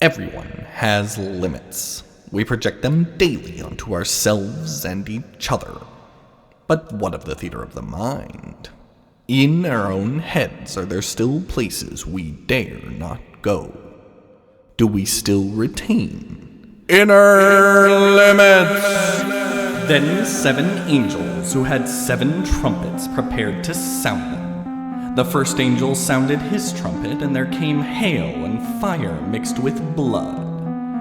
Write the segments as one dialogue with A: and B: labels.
A: Everyone has limits. We project them daily onto ourselves and each other. But what of the theater of the mind? In our own heads, are there still places we dare not go? Do we still retain inner limits?
B: Then 7 angels who had 7 trumpets prepared to sound them. The first angel sounded his trumpet, and there came hail and fire mixed with blood.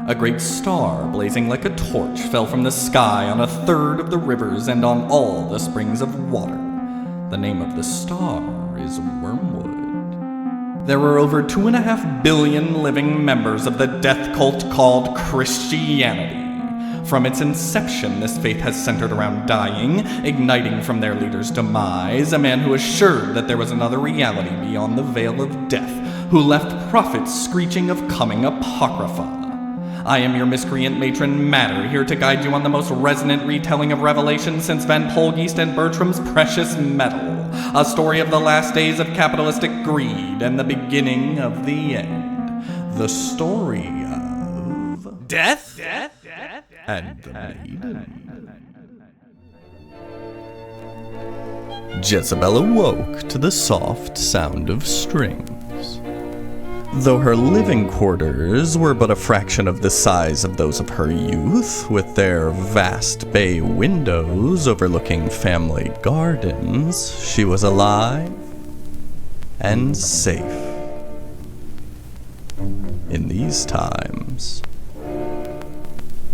B: A great star, blazing like a torch, fell from the sky on 1/3 of the rivers and on all the springs of water. The name of the star is Wormwood. There were over 2.5 billion living members of the death cult called Christianity. From its inception, this faith has centered around dying, igniting from their leader's demise, a man who assured that there was another reality beyond the veil of death, who left prophets screeching of coming apocrypha. I am your miscreant matron Matter, here to guide you on the most resonant retelling of Revelation since Poelgeest and Bertram's Precious Metal, a story of the last days of capitalistic greed and the beginning of the end. The story of
A: Death?
B: and the Maiden.
A: Jezebel awoke to the soft sound of strings. Though her living quarters were but a fraction of the size of those of her youth, with their vast bay windows overlooking family gardens, she was alive and safe. In these times,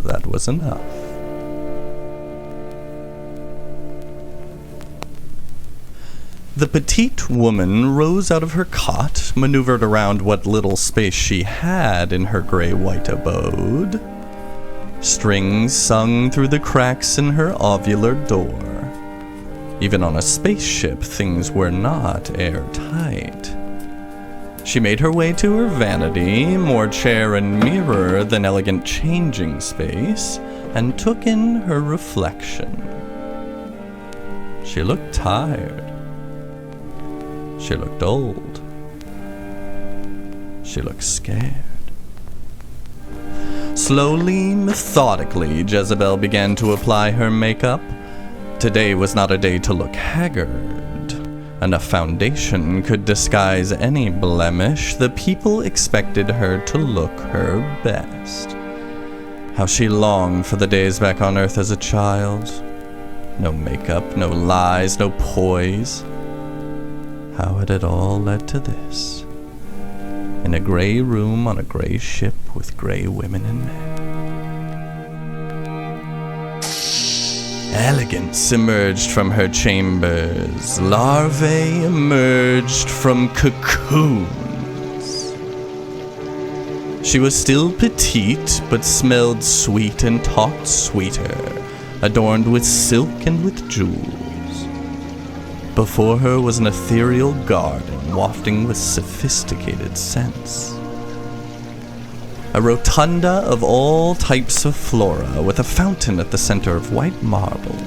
A: that was enough. The petite woman rose out of her cot, maneuvered around what little space she had in her gray-white abode. Strings sung through the cracks in her ovular door. Even on a spaceship, things were not airtight. She made her way to her vanity, more chair and mirror than elegant changing space, and took in her reflection. She looked tired. She looked old. She looked scared. Slowly, methodically, Jezebel began to apply her makeup. Today was not a day to look haggard. And a foundation could disguise any blemish. The people expected her to look her best. How she longed for the days back on Earth as a child. No makeup, no lies, no poise. How had it all led to this? In a gray room on a gray ship with gray women and men. Elegance emerged from her chambers. Larvae emerged from cocoons. She was still petite, but smelled sweet and talked sweeter, adorned with silk and with jewels. Before her was an ethereal garden wafting with sophisticated scents. A rotunda of all types of flora, with a fountain at the center of white marble.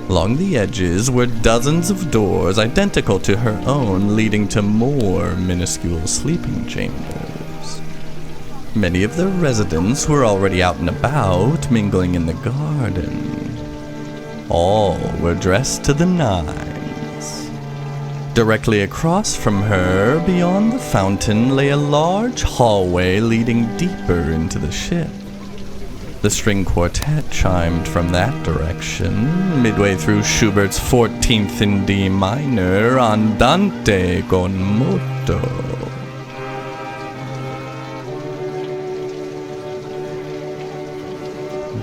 A: Along the edges were dozens of doors identical to her own, leading to more minuscule sleeping chambers. Many of the residents were already out and about, mingling in the garden. All were dressed to the nines. Directly across from her, beyond the fountain, lay a large hallway leading deeper into the ship. The string quartet chimed from that direction, midway through Schubert's 14th in D minor, Andante con moto.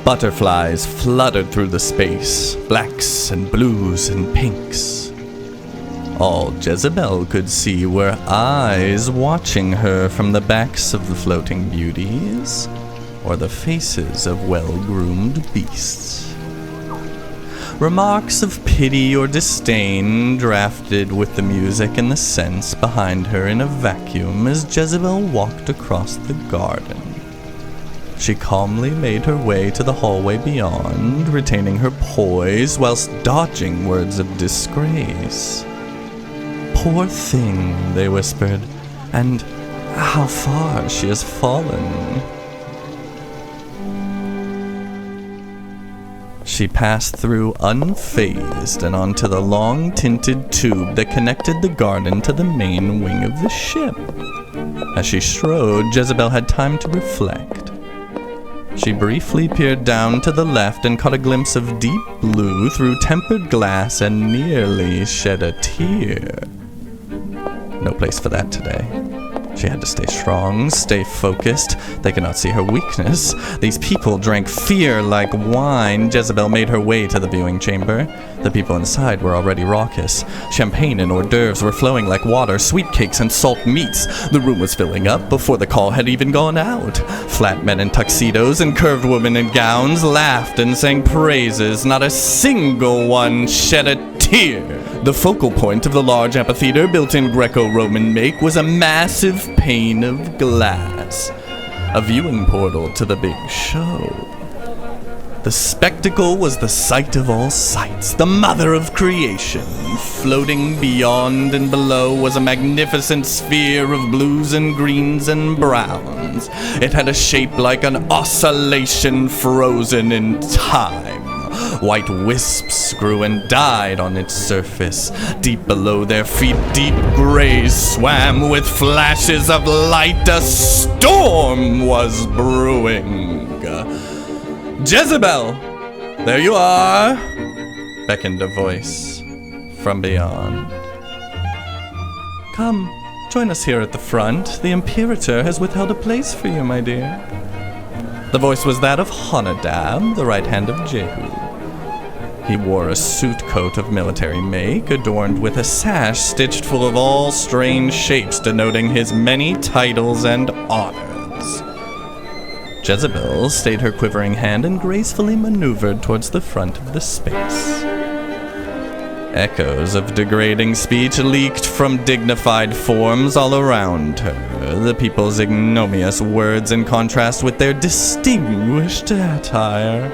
A: Butterflies fluttered through the space, blacks and blues and pinks. All Jezebel could see were eyes watching her from the backs of the floating beauties, or the faces of well-groomed beasts. Remarks of pity or disdain drafted with the music and the scents behind her in a vacuum as Jezebel walked across the garden. She calmly made her way to the hallway beyond, retaining her poise whilst dodging words of disgrace. Poor thing, they whispered, and how far she has fallen. She passed through unfazed and onto the long tinted tube that connected the garden to the main wing of the ship. As she strode, Jezebel had time to reflect. She briefly peered down to the left and caught a glimpse of deep blue through tempered glass and nearly shed a tear. No place for that today. She had to stay strong, stay focused. They could not see her weakness. These people drank fear like wine. Jezebel made her way to the viewing chamber. The people inside were already raucous. Champagne and hors d'oeuvres were flowing like water, sweet cakes and salt meats. The room was filling up before the call had even gone out. Flat men in tuxedos and curved women in gowns laughed and sang praises. Not a single one shed a tear. The focal point of the large amphitheater, built in Greco-Roman make, was a massive pane of glass, a viewing portal to the big show. The spectacle was the sight of all sights, the mother of creation. Floating beyond and below was a magnificent sphere of blues and greens and browns. It had a shape like an oscillation frozen in time. White wisps grew and died on its surface. Deep below their feet, deep grays swam with flashes of light. A storm was brewing. Jezebel! There you are! Beckoned a voice from beyond. Come, join us here at the front. The Imperator has withheld a place for you, my dear. The voice was that of Honadab, the right hand of Jehu. He wore a suit coat of military make, adorned with a sash stitched full of all strange shapes denoting his many titles and honors. Jezebel stayed her quivering hand and gracefully maneuvered towards the front of the space. Echoes of degrading speech leaked from dignified forms all around her, the people's ignominious words in contrast with their distinguished attire.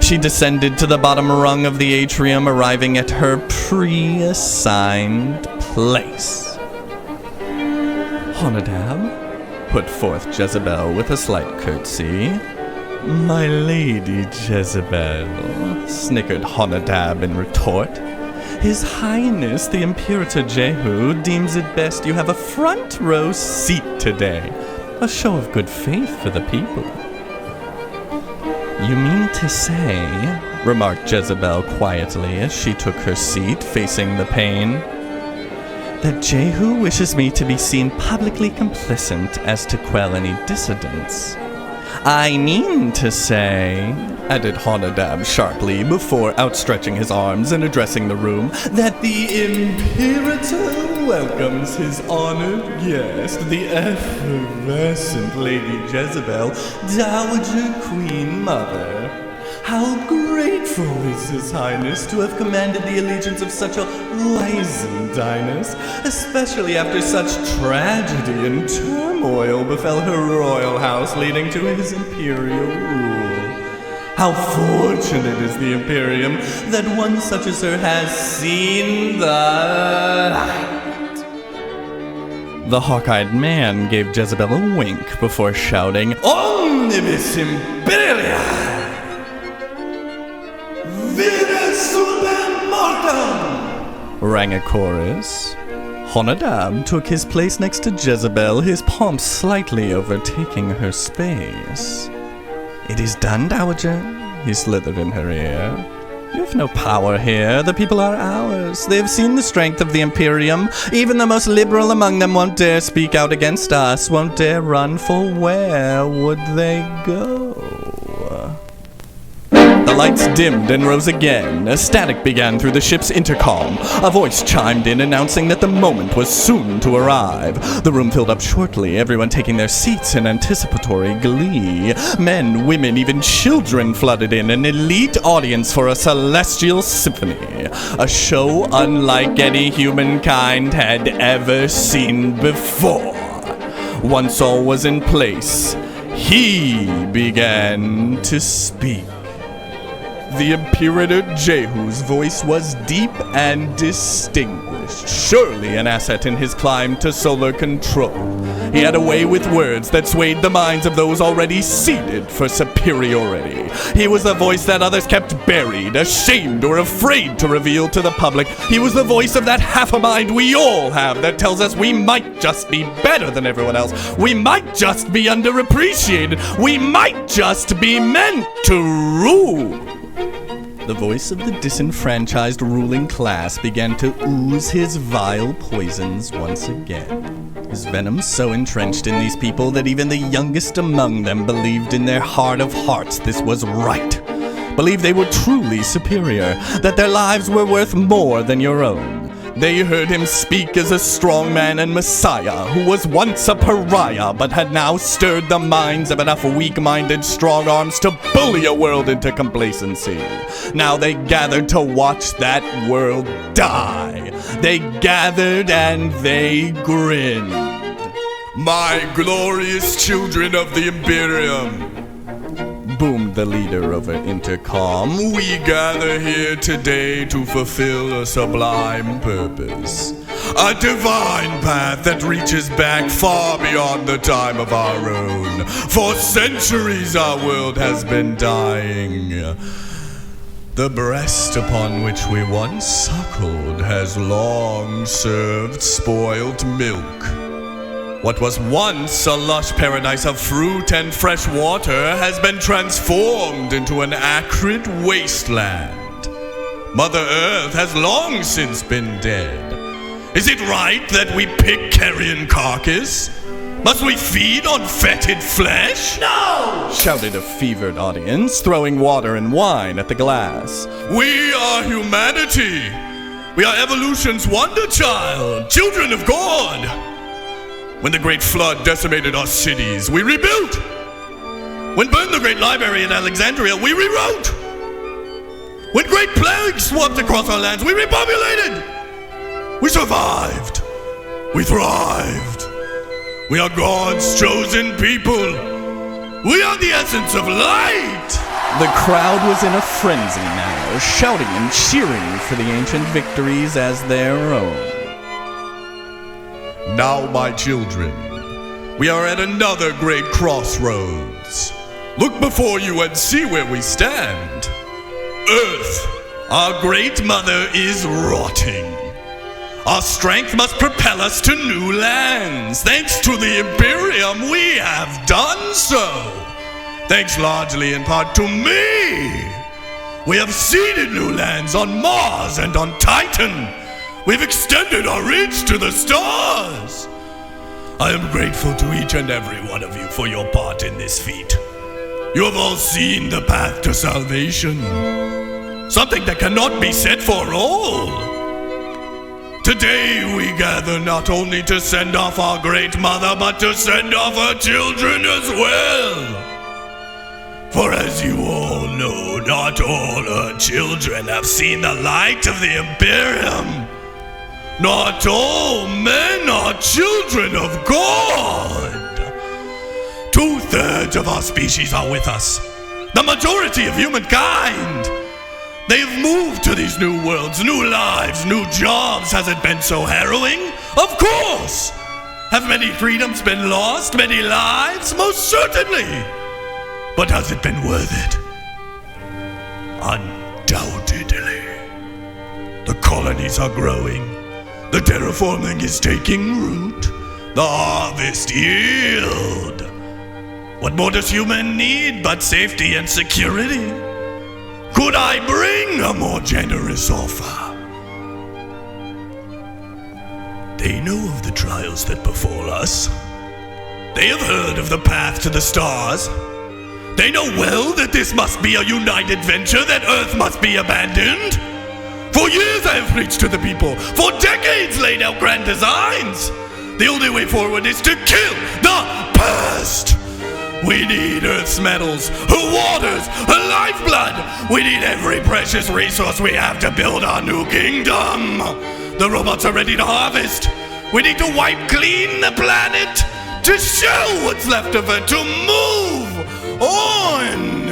A: She descended to the bottom rung of the atrium, arriving at her pre-assigned place. Honadab, put forth Jezebel with a slight curtsy. My lady Jezebel, snickered Honadab in retort. His Highness the Imperator Jehu deems it best you have a front row seat today. A show of good faith for the people. You mean to say, remarked Jezebel quietly as she took her seat facing the pane, that Jehu wishes me to be seen publicly complicit as to quell any dissidents? I mean to say, added Honadab sharply before outstretching his arms and addressing the room, that the Imperator welcomes his honored guest, the effervescent Lady Jezebel, Dowager Queen Mother. How grateful is His Highness to have commanded the allegiance of such a wizened Highness, especially after such tragedy and turmoil befell her royal house, leading to his imperial rule. How fortunate is the Imperium that one such as her has seen the light. The hawk-eyed man gave Jezebel a wink before shouting, Omnibus Imperia! Vide super mortem! Rang a chorus. Honadab took his place next to Jezebel, his pomp slightly overtaking her space. It is done, Dowager, he slithered in her ear. You have no power here. The people are ours. They have seen the strength of the Imperium. Even the most liberal among them won't dare speak out against us, won't dare run, for where would they go? The lights dimmed and rose again. A static began through the ship's intercom. A voice chimed in announcing that the moment was soon to arrive. The room filled up shortly, everyone taking their seats in anticipatory glee. Men, women, even children flooded in, an elite audience for a celestial symphony. A show unlike any humankind had ever seen before. Once all was in place, he began to speak. The Imperator Jehu's voice was deep and distinguished. surely an asset in his climb to solar control. He had a way with words that swayed the minds of those already seated for superiority. He was the voice that others kept buried, ashamed or afraid to reveal to the public. He was the voice of that half a mind we all have that tells us we might just be better than everyone else. We might just be underappreciated. We might just be meant to rule. The voice of the disenfranchised ruling class began to ooze his vile poisons once again. His venom so entrenched in these people that even the youngest among them believed in their heart of hearts this was right. Believed they were truly superior, that their lives were worth more than your own. They heard him speak as a strong man and messiah who was once a pariah but had now stirred the minds of enough weak-minded strong arms to bully a world into complacency. Now they gathered to watch that world die. They gathered and they grinned.
C: My glorious children of the Imperium,
A: boomed the leader over intercom.
C: we gather here today to fulfill a sublime purpose. A divine path that reaches back far beyond the time of our own. For centuries our world has been dying. The breast upon which we once suckled has long served spoiled milk. What was once a lush paradise of fruit and fresh water has been transformed into an acrid wasteland. Mother Earth has long since been dead. Is it right that we pick carrion carcass? Must we feed on fetid flesh?
A: No! Shouted a fevered audience, throwing water and wine at the glass.
C: We are humanity. We are evolution's wonder child, children of God. When the Great Flood decimated our cities, we rebuilt. When burned the Great Library in Alexandria, we rewrote. When great plagues swept across our lands, we repopulated. We survived. We thrived. We are God's chosen people. We are the essence of light.
A: The crowd was in a frenzy now, shouting and cheering for the ancient victories as their own.
C: Now, my children, we are at another great crossroads. Look before you and see where we stand. Earth, our great mother, is rotting. Our strength must propel us to new lands. Thanks to the Imperium, we have done so. Thanks largely in part to me. We have seeded new lands on Mars and on Titan. We've extended our reach to the stars. I am grateful to each and every one of you for your part in this feat. You have all seen the path to salvation. Something that cannot be said for all. Today we gather not only to send off our great mother, but to send off her children as well. For as you all know, not all her children have seen the light of the Imperium. Not all men are children of God. 2/3 of our species are with us. The majority of humankind. They've moved to these new worlds, new lives, new jobs. Has it been so harrowing? Of course. Have many freedoms been lost? Many lives? Most certainly. But has it been worth it? Undoubtedly. The colonies are growing. The terraforming is taking root. The harvest yield. What more does human need but safety and security? Could I bring a more generous offer? They know of the trials that befall us. They have heard of the path to the stars. They know well that this must be a united venture, that Earth must be abandoned. For years I have preached to the people. For decades laid out grand designs. The only way forward is to kill the past. We need Earth's metals, her waters, her lifeblood. We need every precious resource we have to build our new kingdom. The robots are ready to harvest. We need to wipe clean the planet, to show what's left of it, to move on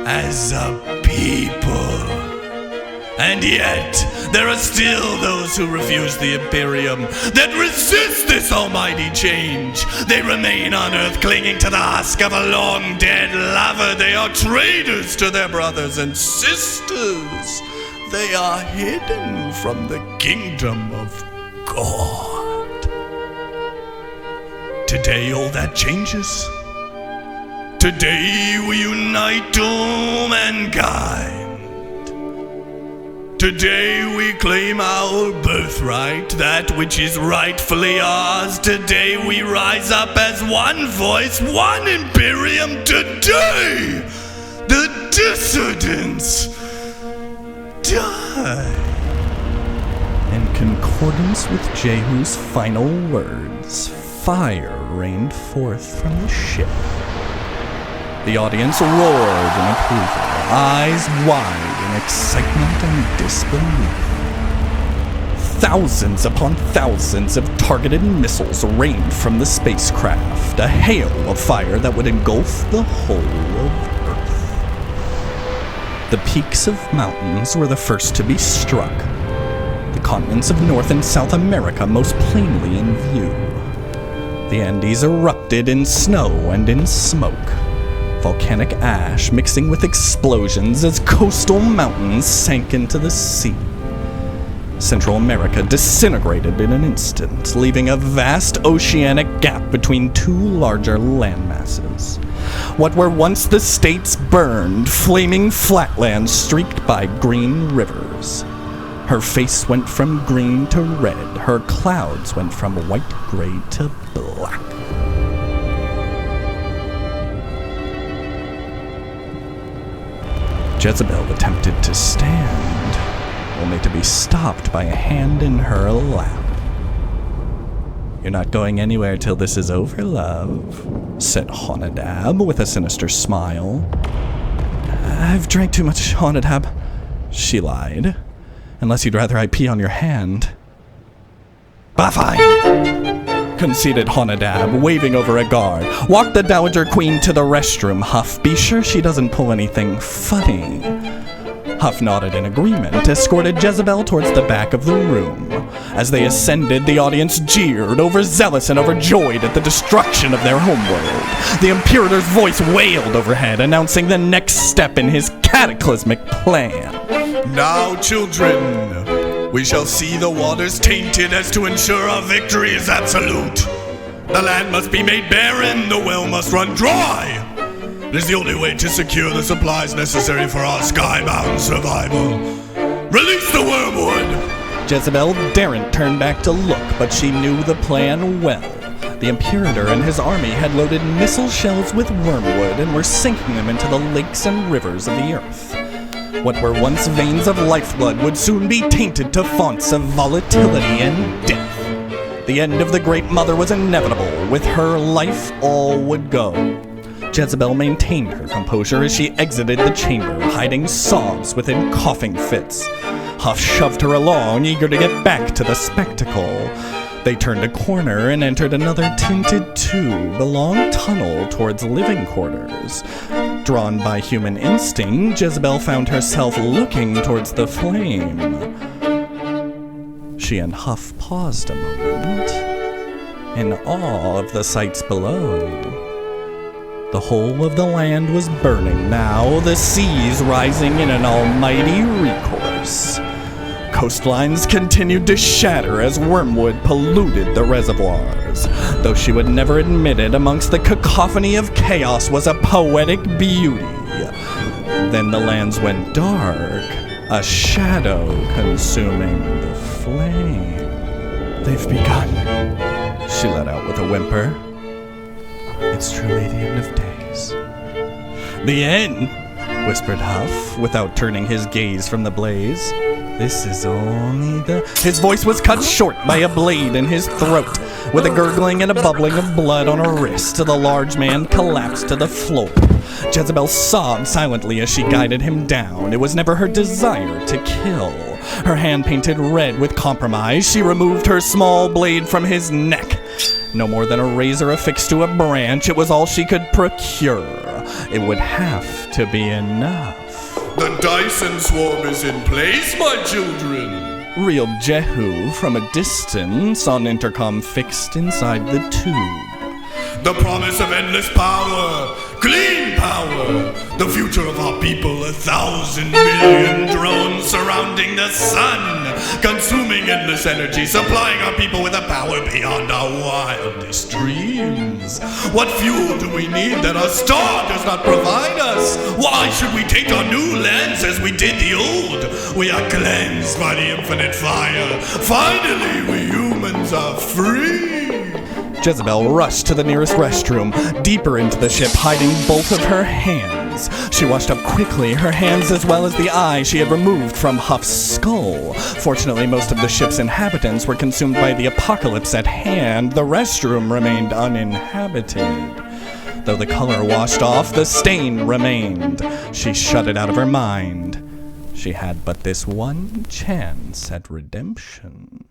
C: as a people. And yet, there are still those who refuse the Imperium, that resist this almighty change. They remain on Earth clinging to the husk of a long-dead lover. They are traitors to their brothers and sisters. They are hidden from the kingdom of God. Today all that changes. Today we unite to mankind. Today we claim our birthright, that which is rightfully ours. Today we rise up as one voice, one Imperium. Today the dissidents die.
B: In concordance with Jehu's final words, fire rained forth from the ship. The audience roared in approval, eyes wide in excitement and disbelief. Thousands upon thousands of targeted missiles rained from the spacecraft, a hail of fire that would engulf the whole of Earth. The peaks of mountains were the first to be struck, the continents of North and South America most plainly in view. The Andes erupted in snow and in smoke, volcanic ash mixing with explosions as coastal mountains sank into the sea. Central America disintegrated in an instant, leaving a vast oceanic gap between two larger landmasses. What were once the states burned, flaming flatlands streaked by green rivers. Her face went from green to red, her clouds went from white-gray to black. Jezebel attempted to stand, only to be stopped by a hand in her lap. "You're not going anywhere till this is over, love," said Honadab with a sinister smile. "I've drank too much, Honadab," she lied. "Unless you'd rather I pee on your hand." "Bah, fine," conceded Honadab, waving over a guard. "Walk the Dowager Queen to the restroom, Huff. Be sure she doesn't pull anything funny." Huff nodded in agreement, escorted Jezebel towards the back of the room. As they ascended, the audience jeered, overzealous and overjoyed at the destruction of their homeworld. The Imperator's voice wailed overhead, announcing the next step in his cataclysmic plan.
C: "Now, children, we shall see the waters tainted as to ensure our victory is absolute. The land must be made barren, the well must run dry. It is the only way to secure the supplies necessary for our skybound survival. Release the Wormwood!"
B: Jezebel daren't turn back to look, but she knew the plan well. The Imperator and his army had loaded missile shells with wormwood and were sinking them into the lakes and rivers of the earth. What were once veins of lifeblood would soon be tainted to fonts of volatility and death. The end of the Great Mother was inevitable. With her life, all would go. Jezebel maintained her composure as she exited the chamber, hiding sobs within coughing fits. Huff shoved her along, eager to get back to the spectacle. They turned a corner and entered another tinted tube, a long tunnel towards living quarters. Drawn by human instinct, Jezebel found herself looking towards the flame. She and Huff paused a moment, in awe of the sights below. The whole of the land was burning now, the seas rising in an almighty recourse. Coastlines continued to shatter as wormwood polluted the reservoirs. Though she would never admit it, amongst the cacophony of chaos was a poetic beauty. Then the lands went dark, a shadow consuming the flame. "They've begun," she let out with a whimper. "It's truly the end of days." "The end?" whispered Huff, without turning his gaze from the blaze. "This is only the—" His voice was cut short by a blade in his throat. With a gurgling and a bubbling of blood on her wrist, the large man collapsed to the floor. Jezebel sobbed silently as she guided him down. It was never her desire to kill. Her hand painted red with compromise, she removed her small blade from his neck. No more than a razor affixed to a branch, it was all she could procure. It would have to be enough.
C: The Dyson swarm is in place, my children.
B: Reeled Jehu from a distance on intercom fixed inside the tube.
C: The promise of endless power, clean power, the future of our people, 1,000 million drones surrounding the sun, consuming endless energy, supplying our people with a power beyond our wildest dreams. What fuel do we need that our star does not provide us? Why should we take our new lands as we did the old? We are cleansed by the infinite fire. Finally, we humans are free.
B: Jezebel rushed to the nearest restroom, deeper into the ship, hiding both of her hands. She washed up quickly, her hands as well as the eye she had removed from Huff's skull. Fortunately, most of the ship's inhabitants were consumed by the apocalypse at hand. The restroom remained uninhabited. Though the color washed off, the stain remained. She shut it out of her mind. She had but this one chance at redemption.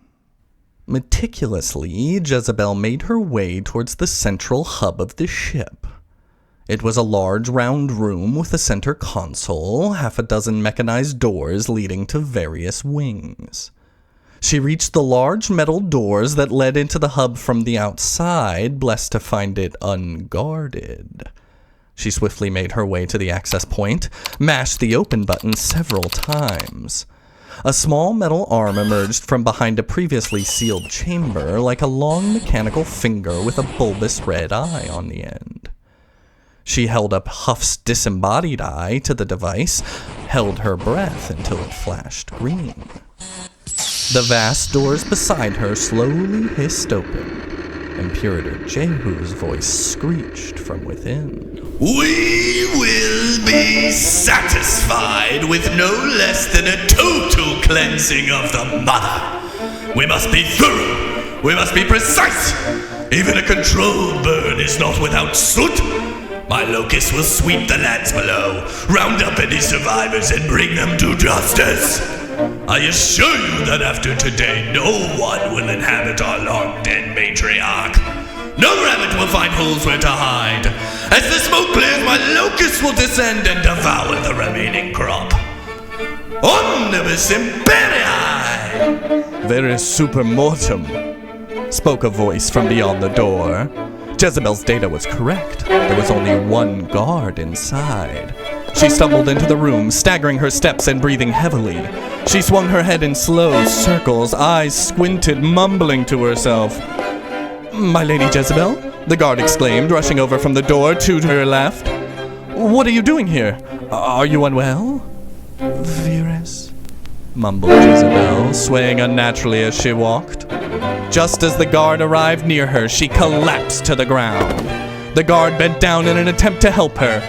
B: Meticulously, Jezebel made her way towards the central hub of the ship. It was a large round room with a center console, half a dozen mechanized doors leading to various wings. She reached the large metal doors that led into the hub from the outside, blessed to find it unguarded. She swiftly made her way to the access point, mashed the open button several times. A small metal arm emerged from behind a previously sealed chamber, like a long mechanical finger with a bulbous red eye on the end. She held up Huff's disembodied eye to the device, held her breath until it flashed green. The vast doors beside her slowly hissed open. Imperator Jehu's voice screeched from within.
C: We will be satisfied with no less than a total cleansing of the mother. We must be thorough. We must be precise. Even a controlled burn is not without soot. My locust will sweep the lands below, round up any survivors and bring them to justice. I assure you that after today, no one will inhabit our long-dead matriarch. No rabbit will find holes where to hide. As the smoke clears, my locust will descend and devour the remaining crop. Omnibus Imperii!
B: Vere super mortem, spoke a voice from beyond the door. Jezebel's data was correct. There was only one guard inside. She stumbled into the room, staggering her steps and breathing heavily. She swung her head in slow circles, eyes squinted, mumbling to herself. "My Lady Jezebel?" the guard exclaimed, rushing over from the door to her left. "What are you doing here? Are you unwell?" "Virus," mumbled Jezebel, swaying unnaturally as she walked. Just as the guard arrived near her, she collapsed to the ground. The guard bent down in an attempt to help her.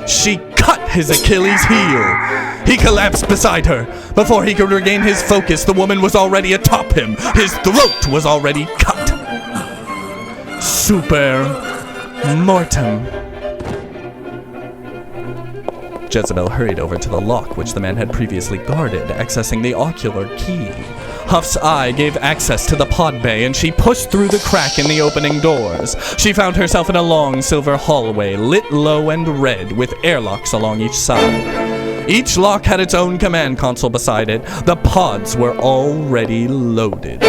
B: She cut his Achilles heel. He collapsed beside her. Before he could regain his focus, the woman was already atop him. His throat was already cut. Super mortem. Jezebel hurried over to the lock which the man had previously guarded, accessing the ocular key. Huff's eye gave access to the pod bay, and she pushed through the crack in the opening doors. She found herself in a long silver hallway, lit low and red, with airlocks along each side. Each lock had its own command console beside it. The pods were already loaded.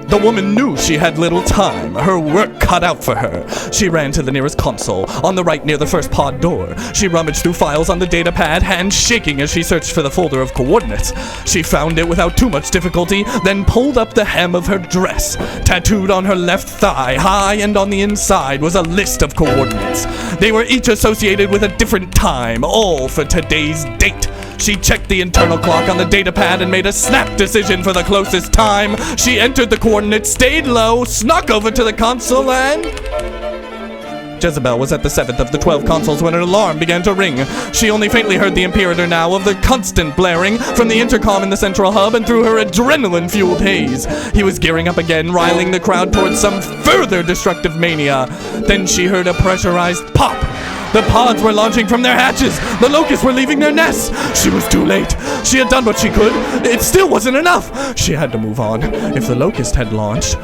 B: The woman knew she had little time, her work cut out for her. She ran to the nearest console, on the right near the first pod door. She rummaged through files on the datapad, hands shaking as she searched for the folder of coordinates. She found it without too much difficulty, then pulled up the hem of her dress. Tattooed on her left thigh, high and on the inside, was a list of coordinates. They were each associated with a different time, all for today's date. She checked the internal clock on the datapad and made a snap decision for the closest time. She entered the coordinates, stayed low, snuck over to the console, and... Jezebel was at the 7th of the 12 consoles when an alarm began to ring. She only faintly heard the Imperator now of the constant blaring from the intercom in the central hub and through her adrenaline-fueled haze. He was gearing up again, riling the crowd towards some further destructive mania. Then she heard a pressurized pop. The pods were launching from their hatches. The locusts were leaving their nests. She was too late. She had done what she could. It still wasn't enough. She had to move on. If the locust had launched,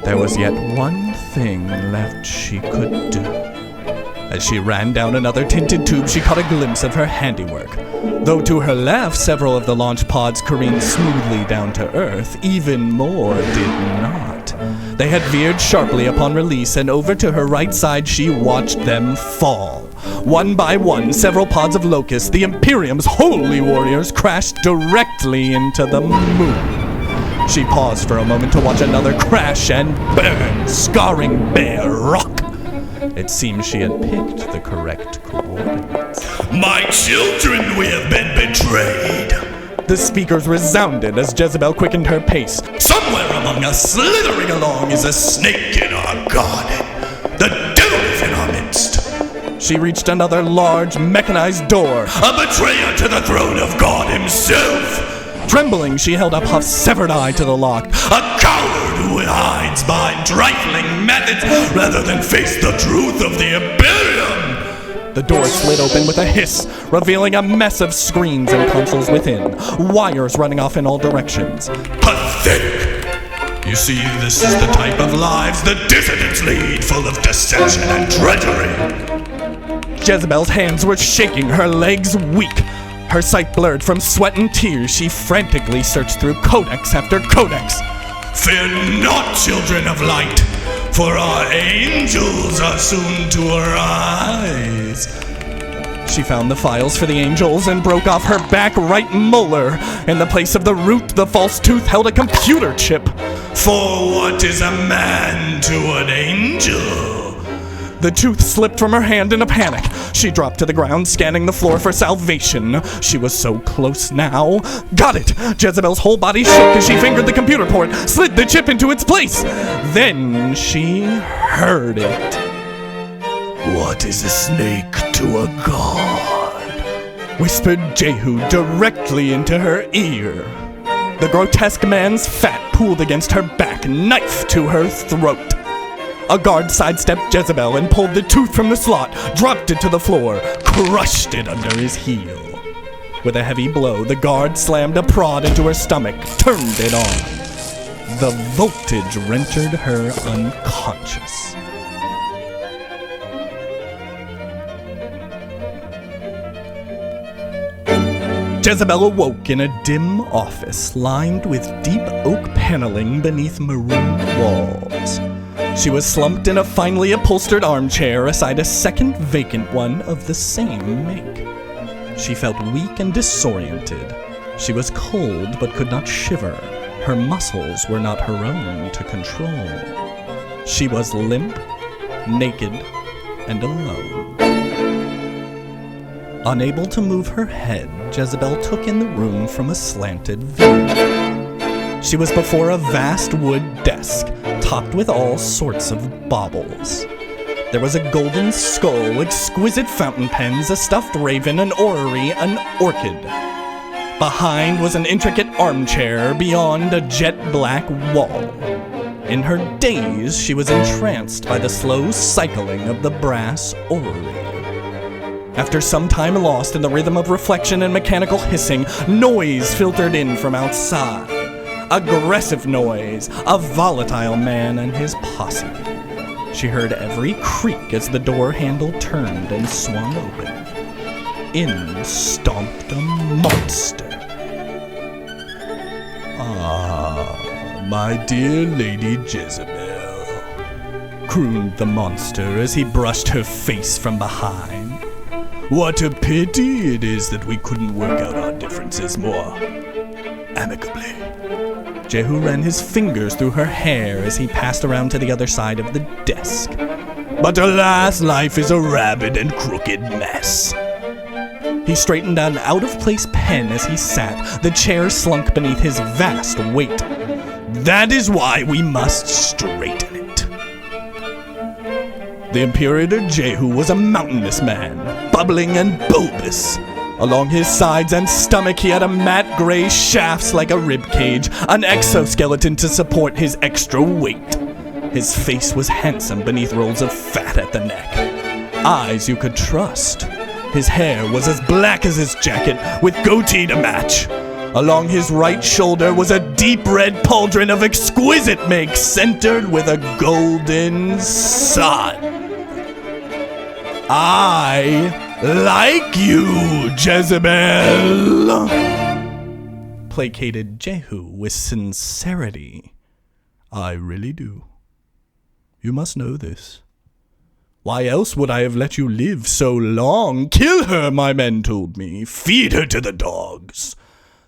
B: there was yet one thing left she could do.
A: As she ran down another tinted tube, she caught a glimpse of her handiwork. Though to her left, several of the launch pods careened smoothly down to Earth, even more did not. They had veered sharply upon release, and over to her right side she watched them fall. One by one, several pods of locusts, the Imperium's holy warriors, crashed directly into the moon. She paused for a moment to watch another crash and burn, scarring bare rock. It seems she had picked the correct coordinates.
C: My children, we have been betrayed.
A: The speakers resounded as Jezebel quickened her pace.
C: Somewhere among us, slithering along, is a snake in our garden. The devil is in our midst.
A: She reached another large, mechanized door.
C: A betrayer to the throne of God himself.
A: Trembling, she held up Huff's severed eye to the lock.
C: A coward who hides behind trifling methods rather than face the truth of the Imperium.
A: The door slid open with a hiss, revealing a mess of screens and consoles within, wires running off in all directions.
C: Pathetic! You see, this is the type of lives the dissidents lead, full of deception and treachery.
A: Jezebel's hands were shaking, her legs weak. Her sight blurred from sweat and tears, she frantically searched through codex after codex.
C: Fear not, children of light, for our angels are soon to arise.
A: She found the files for the angels and broke off her back right molar. In the place of the root, the false tooth held a computer chip.
C: For what is a man to an angel?
A: The tooth slipped from her hand in a panic. She dropped to the ground, scanning the floor for salvation. She was so close now. Got it! Jezebel's whole body shook as she fingered the computer port, slid the chip into its place. Then she heard it.
C: What is a snake to a god?
A: Whispered Jehu directly into her ear. The grotesque man's fat pooled against her back, knife to her throat. A guard sidestepped Jezebel and pulled the tooth from the slot, dropped it to the floor, crushed it under his heel. With a heavy blow, the guard slammed a prod into her stomach, turned it on. The voltage rendered her unconscious. Jezebel awoke in a dim office lined with deep oak paneling beneath maroon walls. She was slumped in a finely upholstered armchair aside a second vacant one of the same make. She felt weak and disoriented. She was cold but could not shiver. Her muscles were not her own to control. She was limp, naked, and alone. Unable to move her head, Jezebel took in the room from a slanted view. She was before a vast wood desk, topped with all sorts of baubles. There was a golden skull, exquisite fountain pens, a stuffed raven, an orrery, an orchid. Behind was an intricate armchair, beyond a jet-black wall. In her daze, she was entranced by the slow cycling of the brass orrery. After some time lost in the rhythm of reflection and mechanical hissing, noise filtered in from outside. Aggressive noise, a volatile man and his posse. She heard every creak as the door handle turned and swung open. In stomped a monster. "Ah, my dear Lady Jezebel," crooned the monster as he brushed her face from behind. "What a pity it is that we couldn't work out our differences more amicably." Jehu ran his fingers through her hair as he passed around to the other side of the desk. "But alas, life is a rabid and crooked mess." He straightened an out-of-place pen as he sat. The chair slunk beneath his vast weight. "That is why we must straighten it." The Imperator Jehu was a mountainous man, bubbling and bulbous. Along his sides and stomach he had a matte gray shafts like a ribcage, an exoskeleton to support his extra weight. His face was handsome beneath rolls of fat at the neck. Eyes you could trust. His hair was as black as his jacket, with goatee to match. Along his right shoulder was a deep red pauldron of exquisite make, centered with a golden sun.
C: I like you, Jezebel,
A: placated Jehu with sincerity. I really do. You must know this. Why else would I have let you live so long? Kill her, my men told me. Feed her to the dogs.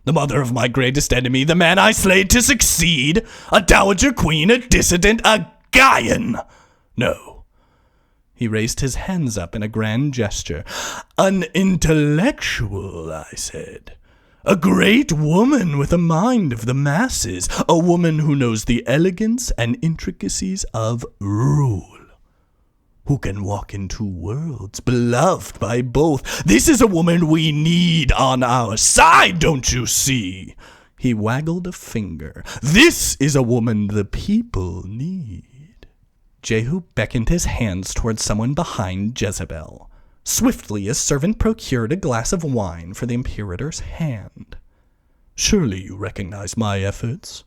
A: The mother of my greatest enemy, the man I slayed to succeed, a dowager queen, a dissident, a Gaian. No. He raised his hands up in a grand gesture. An intellectual, I said. A great woman with a mind of the masses. A woman who knows the elegance and intricacies of rule. Who can walk in two worlds, beloved by both. This is a woman we need on our side, don't you see? He waggled a finger. This is a woman the people need. Jehu beckoned his hands towards someone behind Jezebel. Swiftly, a servant procured a glass of wine for the Imperator's hand. Surely you recognize my efforts,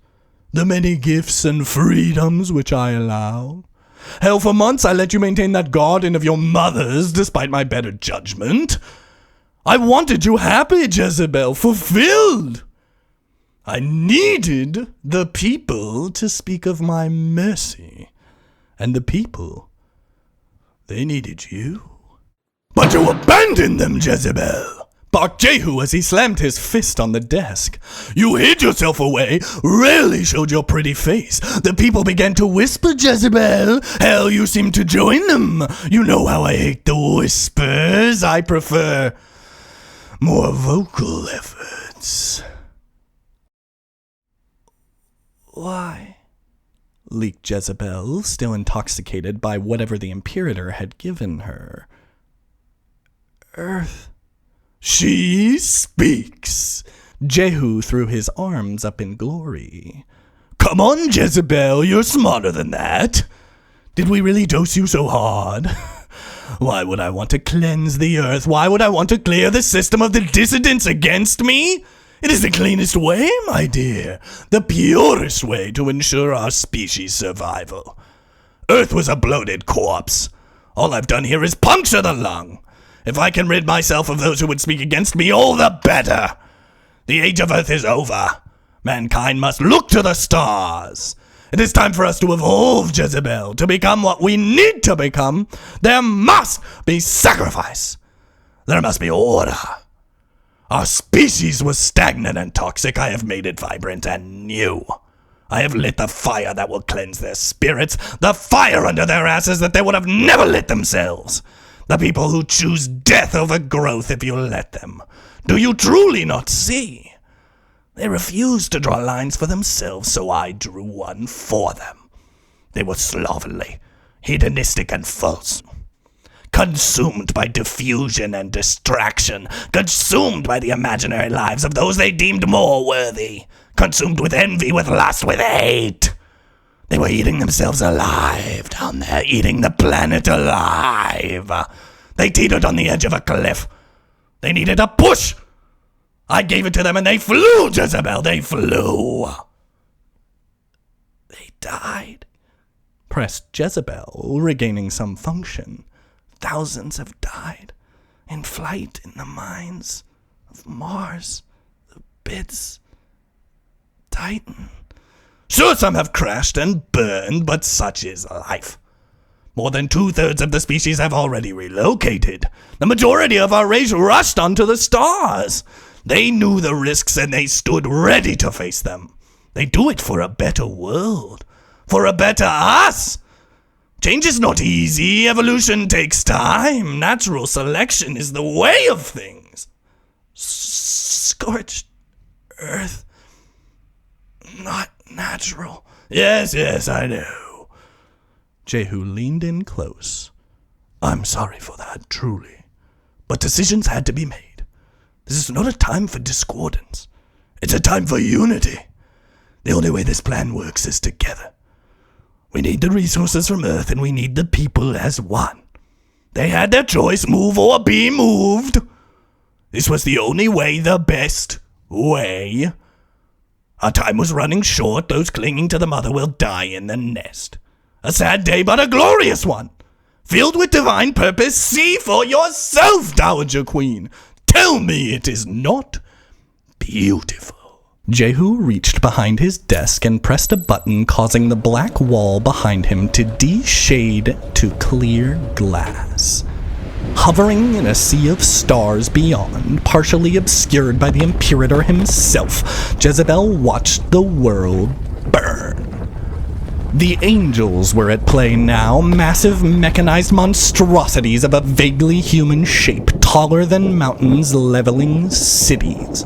A: the many gifts and freedoms which I allow. Hell, for months I let you maintain that garden of your mother's, despite my better judgment. I wanted you happy, Jezebel, fulfilled. I needed the people to speak of my mercy. And the people, they needed you. But you abandoned them, Jezebel, barked Jehu as he slammed his fist on the desk. You hid yourself away, rarely showed your pretty face. The people began to whisper, Jezebel. Hell, you seemed to join them. You know how I hate the whispers. I prefer more vocal efforts. Why? Leaked Jezebel, still intoxicated by whatever the Imperator had given her. Earth. She speaks. Jehu threw his arms up in glory. Come on, Jezebel, you're smarter than that. Did we really dose you so hard? Why would I want to cleanse the earth? Why would I want to clear the system of the dissidents against me? It is the cleanest way, my dear, the purest way to ensure our species' survival. Earth was a bloated corpse. All I've done here is puncture the lung. If I can rid myself of those who would speak against me, all the better. The age of Earth is over. Mankind must look to the stars. It is time for us to evolve, Jezebel, to become what we need to become. There must be sacrifice. There must be order. Our species was stagnant and toxic. I have made it vibrant and new. I have lit the fire that will cleanse their spirits, the fire under their asses that they would have never lit themselves. The people who choose death over growth if you let them. Do you truly not see? They refused to draw lines for themselves, so I drew one for them. They were slovenly, hedonistic, and false. Consumed by diffusion and distraction. Consumed by the imaginary lives of those they deemed more worthy. Consumed with envy, with lust, with hate. They were eating themselves alive down there, eating the planet alive. They teetered on the edge of a cliff. They needed a push. I gave it to them and they flew, Jezebel, they flew. They died, pressed Jezebel, regaining some function. Thousands have died in flight in the mines of Mars, the Bids, Titan. Sure, some have crashed and burned, but such is life. More than 2/3 of the species have already relocated. The majority of our race rushed onto the stars. They knew the risks and they stood ready to face them. They do it for a better world, for a better us. Change is not easy. Evolution takes time. Natural selection is the way of things. Scorched earth. Not natural. Yes, I know. Jehu leaned in close. I'm sorry for that, truly. But decisions had to be made. This is not a time for discordance. It's a time for unity. The only way this plan works is together. We need the resources from Earth and we need the people as one. They had their choice, move or be moved. This was the only way, the best way. Our time was running short. Those clinging to the mother will die in the nest. A sad day, but a glorious one. Filled with divine purpose, see for yourself, Dowager Queen. Tell me it is not beautiful. Jehu reached behind his desk and pressed a button, causing the black wall behind him to de-shade to clear glass. Hovering in a sea of stars beyond, partially obscured by the Imperator himself, Jezebel watched the world burn. The angels were at play now, massive mechanized monstrosities of a vaguely human shape, taller than mountains, leveling cities.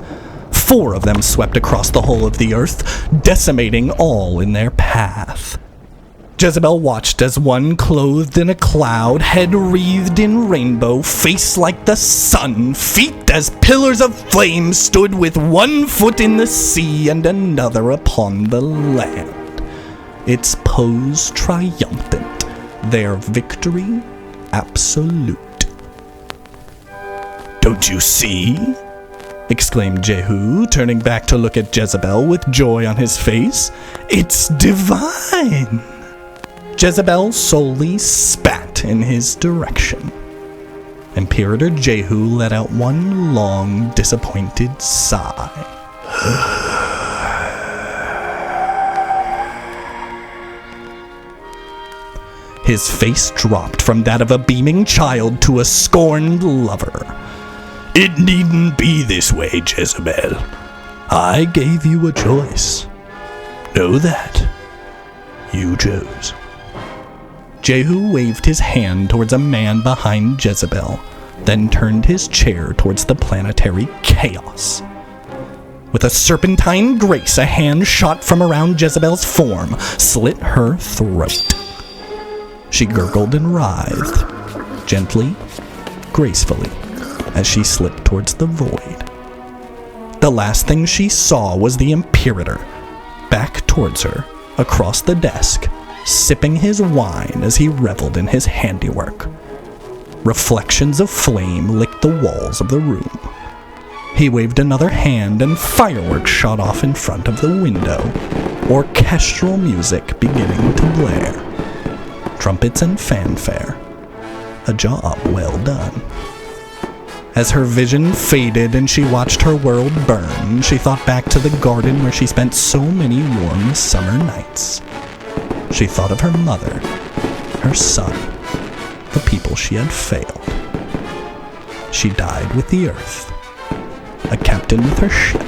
A: 4 of them swept across the whole of the earth, decimating all in their path. Jezebel watched as one clothed in a cloud, head wreathed in rainbow, face like the sun, feet as pillars of flame, stood with 1 foot in the sea and another upon the land. Its pose triumphant, their victory absolute. "Don't you see?" exclaimed Jehu, turning back to look at Jezebel with joy on his face. "It's divine!" Jezebel solely spat in his direction. Imperator Jehu let out one long, disappointed sigh. His face dropped from that of a beaming child to a scorned lover. "It needn't be this way, Jezebel. I gave you a choice. Know that. You chose." Jehu waved his hand towards a man behind Jezebel, then turned his chair towards the planetary chaos. With a serpentine grace, a hand shot from around Jezebel's form, slit her throat. She gurgled and writhed, gently, gracefully, as she slipped towards the void. The last thing she saw was the Imperator, back towards her, across the desk, sipping his wine as he reveled in his handiwork. Reflections of flame licked the walls of the room. He waved another hand and fireworks shot off in front of the window, orchestral music beginning to blare. Trumpets and fanfare. A job well done. As her vision faded and she watched her world burn, she thought back to the garden where she spent so many warm summer nights. She thought of her mother, her son, the people she had failed. She died with the earth, a captain with her ship.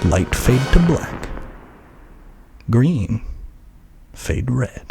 A: Light fade to black. Green fade red.